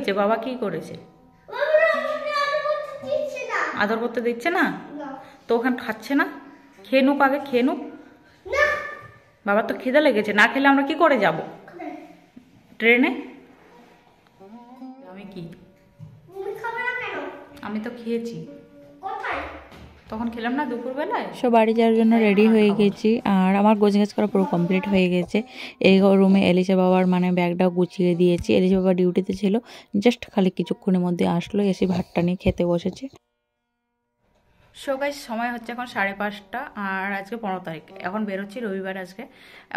হয়েছে? বাবা কি করেছে? আদর করতে দিচ্ছে না তো? ওখানে খাচ্ছে না? খেয়ে নুক, আগে খেয়ে নুক। বাবার তো খিদে লেগেছে, না খেলে আমরা কি করে যাব ট্রেনে? আমি কি, আমি তো খেয়েছি, তখন খেলাম না দুপুরবেলায়। সব বাড়ি যাওয়ার জন্য রেডি হয়ে গেছি, আর আমার গোছগাছ করা পুরো কমপ্লিট হয়ে গেছে। এই রুমে এলিসা বাবার মানে ব্যাগটাও গুছিয়ে দিয়েছি। এলিসা বাবা ডিউটিতে ছিল, জাস্ট খালি কিছুক্ষণের মধ্যে আসলো, এসে ভাতটা নিয়ে খেতে বসেছে। সো গাইস, সময় হচ্ছে এখন 5:30, আর আজকে 15 তারিখ। এখন বেরোচ্ছি, রবিবার আজকে।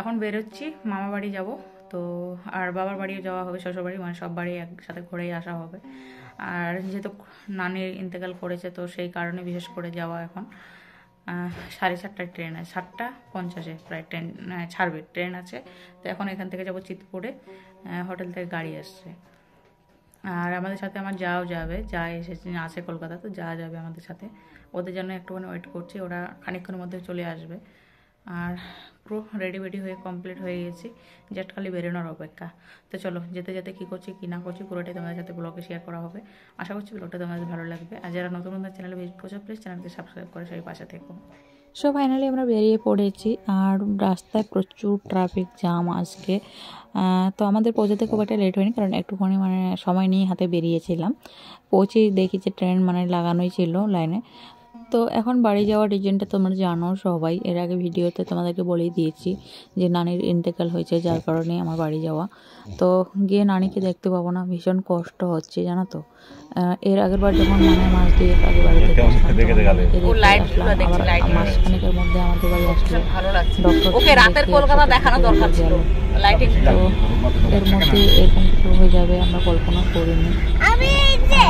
এখন বেরোচ্ছি, মামা বাড়ি যাব তো, আর বাবার বাড়িও যাওয়া হবে, শ্বশুর বাড়ি, মানে সব বাড়ি একসাথে ঘুরেই আসা হবে। আর যেহেতু নানির ইন্তেকাল করেছে তো সেই কারণে বিশেষ করে যাওয়া। এখন 4:30টায় ট্রেন আছে, 7:50-এ প্রায় ট্রেন ছাড়বে, ট্রেন আছে। তো এখন এখান থেকে যাব চিতপুরে, হোটেল থেকে গাড়ি আসছে। আর আমাদের সাথে আমার যাও যাবে, যা এসেছে আছে কলকাতা, তো যা যাবে আমাদের সাথে। ওদের জন্য একটুখানি ওয়েট করছি, ওরা খানিকক্ষণের মধ্যে চলে আসবে। আর পুরো রেডি হয়ে কমপ্লিট হয়ে গেছি, জাস্ট খালি বেরোনোর অপেক্ষা। তো চলো, যেতে যেতে কী করছি কী না করছি পুরোটাই তোমাদের সাথে ব্লগে শেয়ার করা হবে। আশা করছি ব্লগটা তোমাদের ভালো লাগবে। আর যারা নতুন চ্যানেলে ভিজিট করছো, প্লিজ চ্যানেলকে সাবস্ক্রাইব করে সেই পাশে থেকো। সো ফাইনালি আমরা বেরিয়ে পড়েছি, আর রাস্তায় প্রচুর ট্রাফিক জ্যাম আজকে। তো আমাদের পৌঁছাতে খুব একটা লেট হয়নি, কারণ একটুখানি মানে সময় নিয়ে হাতে বেরিয়েছিলাম। পৌঁছেই দেখি যে ট্রেন মানে লাগানোই ছিল লাইনে। তো এখন বাড়ি যাওয়ার রিজনটা তোমরা জানো সবাই, এর আগে ভিডিওতে তোমাদেরকে বলেই দিয়েছি যে নানির ইন্তেকাল হয়েছে, যার কারণে আমার বাড়ি যাওয়া। তো গিয়ে নানিকে দেখতে পাবো না, ভীষণ কষ্ট হচ্ছে জানো তো। এর আগের বার যখন মানে মাস 2 আগে বাড়ি থেকে মাসখানেকের মধ্যে আমাদের বাড়ি আসলো ডক্টর। তো এর মধ্যে এরকম কিছু হয়ে যাবে আমরা কল্পনা করিনি।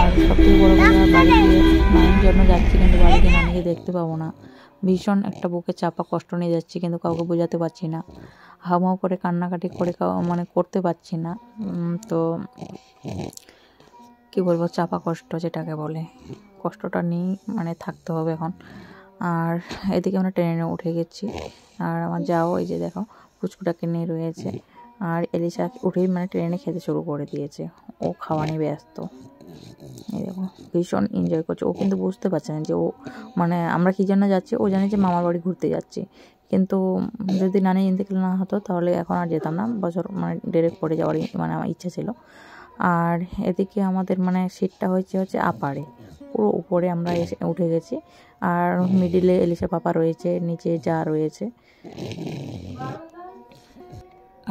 আর সবথেকে বড় কথা, বাড়ি গিয়ে নানির জন্য যাচ্ছি, কিন্তু বাড়িতে নানিকে দেখতে পাবো না। ভীষণ একটা বুকে চাপা কষ্ট নিয়ে যাচ্ছি, কিন্তু কাউকে বোঝাতে পারছি না। হাউমাউ করে কান্নাকাটি করে মানে করতে পারছি না। তো কি বলবো, চাপা কষ্ট যেটাকে বলে, কষ্টটা নিয়ে মানে থাকতে হবে এখন। আর এদিকে আমরা ট্রেনে উঠে গেছি, আর আমার যাও এই যে দেখো পুচকুটাকে নিয়ে রয়েছে। আর এলিসা উঠেই মানে ট্রেনে খেতে শুরু করে দিয়েছে, ও খাওয়া নিয়ে ব্যস্ত। এই দেখো ভীষণ এনজয় করছে, ও কিন্তু বুঝতে পারছে না যে ও মানে আমরা কী জন্য যাচ্ছি। ও জানে যে মামার বাড়ি ঘুরতে যাচ্ছি, কিন্তু যদি নানি ইন্তেকাল না হতো তাহলে এখন আর যেতাম না, বছর মানে ডিরেক্ট পড়ে যাওয়ারই মানে আমার ইচ্ছা ছিল। আর এদিকে আমাদের মানে সিটটা হচ্ছে আপারে, পুরো উপরে আমরা এসে উঠে গেছি। আর মিডিলে এলিসা পাপা রয়েছে, নিচে যা রয়েছে।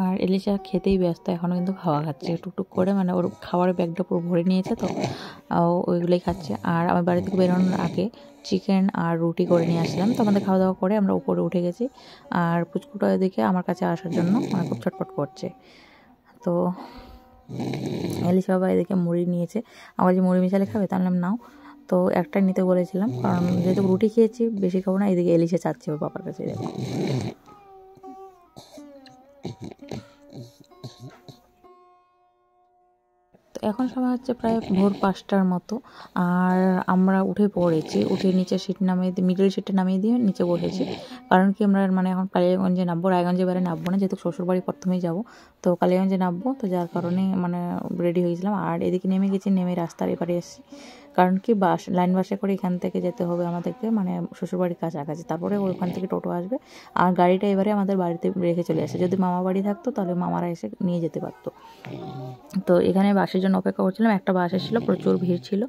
আর এলিসা খেতেই ব্যস্ত, এখনও কিন্তু খাওয়া খাচ্ছে টুকটুক করে, মানে ওর খাবারের ব্যাগটা পুরো ভরে নিয়েছে, তো ওইগুলোই খাচ্ছে। আর আমার বাড়ি থেকে বেরোনোর আগে চিকেন আর রুটি করে নিয়ে আসলাম, তো আমাদের খাওয়া দাওয়া করে আমরা উপরে উঠে গেছি। আর পুচকুটা এদিকে আমার কাছে আসার জন্য মানে খুব ছটফট করছে। তো এলিসা বাবা এদিকে মুড়ি নিয়েছে, আমার যে মুড়ি মিশালে খাবে, তার নাম নাও। তো একটা নিতে বলেছিলাম, কারণ যেহেতু রুটি খেয়েছি বেশি খাবো না। এদিকে এলিসা চাচ্ছে ওর বাবার কাছে, দেখো। তো এখন সময় হচ্ছে প্রায় ভোর 5টার মতো, আর আমরা উঠে পড়েছি। উঠে নিচে সিট নামিয়ে দিয়ে, মিডল সিটে নামিয়ে দিয়ে নিচে বসেছি। কারণ কি আমরা মানে এখন কালিয়াগঞ্জে নামবো, রায়গঞ্জে এবারে নামবো না, যেহেতু শ্বশুরবাড়ি প্রথমেই যাবো, তো কালিয়াগঞ্জে নামবো। তো যার কারণে মানে রেডি হয়েছিলাম। আর এদিকে নেমে গেছি, নেমে রাস্তার এবারে এসেছি, কারণ কি লাইন বাসে করে এখান থেকে যেতে হবে আমাদেরকে, মানে শ্বশুরবাড়ির কাছাকাছি। তারপরে ওইখান থেকে টোটো আসবে, আর গাড়িটা এবারে আমাদের বাড়িতে রেখে চলে আসে। যদি মামা বাড়ি থাকতো তাহলে মামারা এসে নিয়ে যেতে পারতো। তো এখানে বাসের জন্য অপেক্ষা করছিলাম। একটা বাস এসেছিলো, প্রচুর ভিড় ছিল,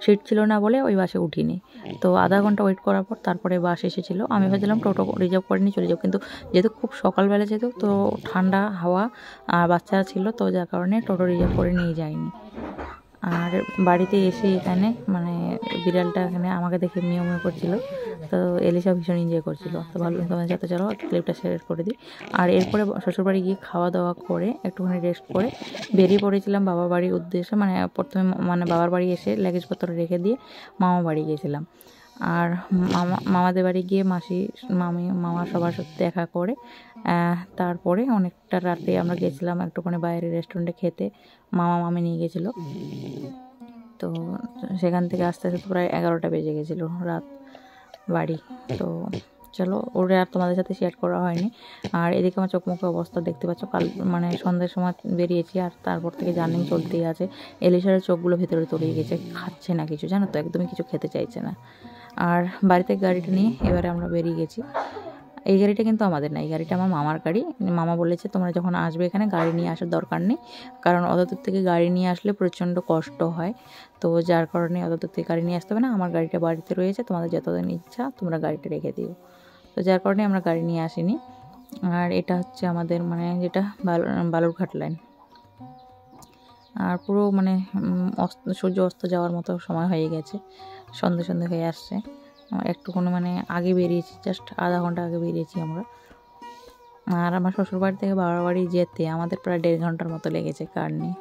সিট ছিল না বলে ওই বাসে উঠিনি। তো আধা ঘন্টা ওয়েট করার পর তারপরে বাস এসেছিলো। আমি ভাবছিলাম টোটো রিজার্ভ করে নিয়ে চলে যাবো, কিন্তু যেহেতু খুব সকালবেলা যেহেতু, তো ঠান্ডা হাওয়া আর বাচ্চা ছিল, তো যার কারণে টোটো রিজার্ভ করে নিয়ে যাইনি। আর বাড়িতে এসে এখানে মানে বিড়ালটা এখানে আমাকে দেখে মিউ মিউ করছিল, তো এলিসা ভীষণ এনজয় করছিল। তো ভালো, তোমাদের সাথে চলো ক্লিপটা শেয়ার করে দিই। আর এরপরে শ্বশুরবাড়ি গিয়ে খাওয়া দাওয়া করে একটুখানি রেস্ট করে বেরিয়ে পড়েছিলাম বাবার বাড়ির উদ্দেশ্যে। মানে প্রথমে মানে বাবার বাড়ি এসে লাগেজপত্র রেখে দিয়ে মামা বাড়ি গিয়েছিলাম। আর মামাদের বাড়ি গিয়ে মামা সবার সাথে দেখা করে তারপরে অনেকটা রাতে আমরা গেছিলাম একটুখানি বাইরে রেস্টুরেন্টে খেতে, মামি নিয়ে গেছিলো। তো সেখান থেকে আস্তে আস্তে প্রায় 11টা বেজে গেছিলো রাত বাড়ি। তো চলো ওটা আর তোমাদের সাথে শেয়ার করা হয়নি। আর এদিকে আমার চোখ মুখের অবস্থা দেখতে পাচ্ছ, কাল মানে সন্ধ্যের সময় বেরিয়েছি আর তারপর থেকে জার্নি চলতেই আছে। এলিশারের চোখগুলো ভেতরে তলিয়ে গেছে, খাচ্ছে না কিছু, জানো তো, একদমই কিছু খেতে চাইছে না। আর বাড়িতে গাড়িটা নিয়ে এবারে আমরা বেরিয়ে গেছি। এই গাড়িটা কিন্তু আমাদের না, এই গাড়িটা আমার মামার গাড়ি। মামা বলেছে তোমরা যখন আসবে এখানে গাড়ি নিয়ে আসার দরকার নেই, কারণ অত দূর থেকে গাড়ি নিয়ে আসলে প্রচণ্ড কষ্ট হয়, তো যার কারণে অত দূর থেকে গাড়ি নিয়ে আসতে হবে না, আমার গাড়িটা বাড়িতে রয়েছে, তোমাদের যতদিন ইচ্ছা তোমরা গাড়িটা রেখে দিও। তো যার কারণে আমরা গাড়ি নিয়ে আসিনি। আর এটা হচ্ছে আমাদের মানে যেটা বালুরঘাট লাইন। আর পুরো মানে সূর্য অস্ত যাওয়ার মতো সময় হয়ে গেছে, সন্ধে সন্ধে হয়ে আসছে। একটুখানি মানে আগে বেরিয়েছি, জাস্ট আধা ঘন্টা আগে বেরিয়েছি আমরা। আর আমার শ্বশুরবাড়ি থেকে বাবার বাড়ি যেতে আমাদের প্রায় 1.5 ঘন্টার মতো লেগেছে কার নিয়ে।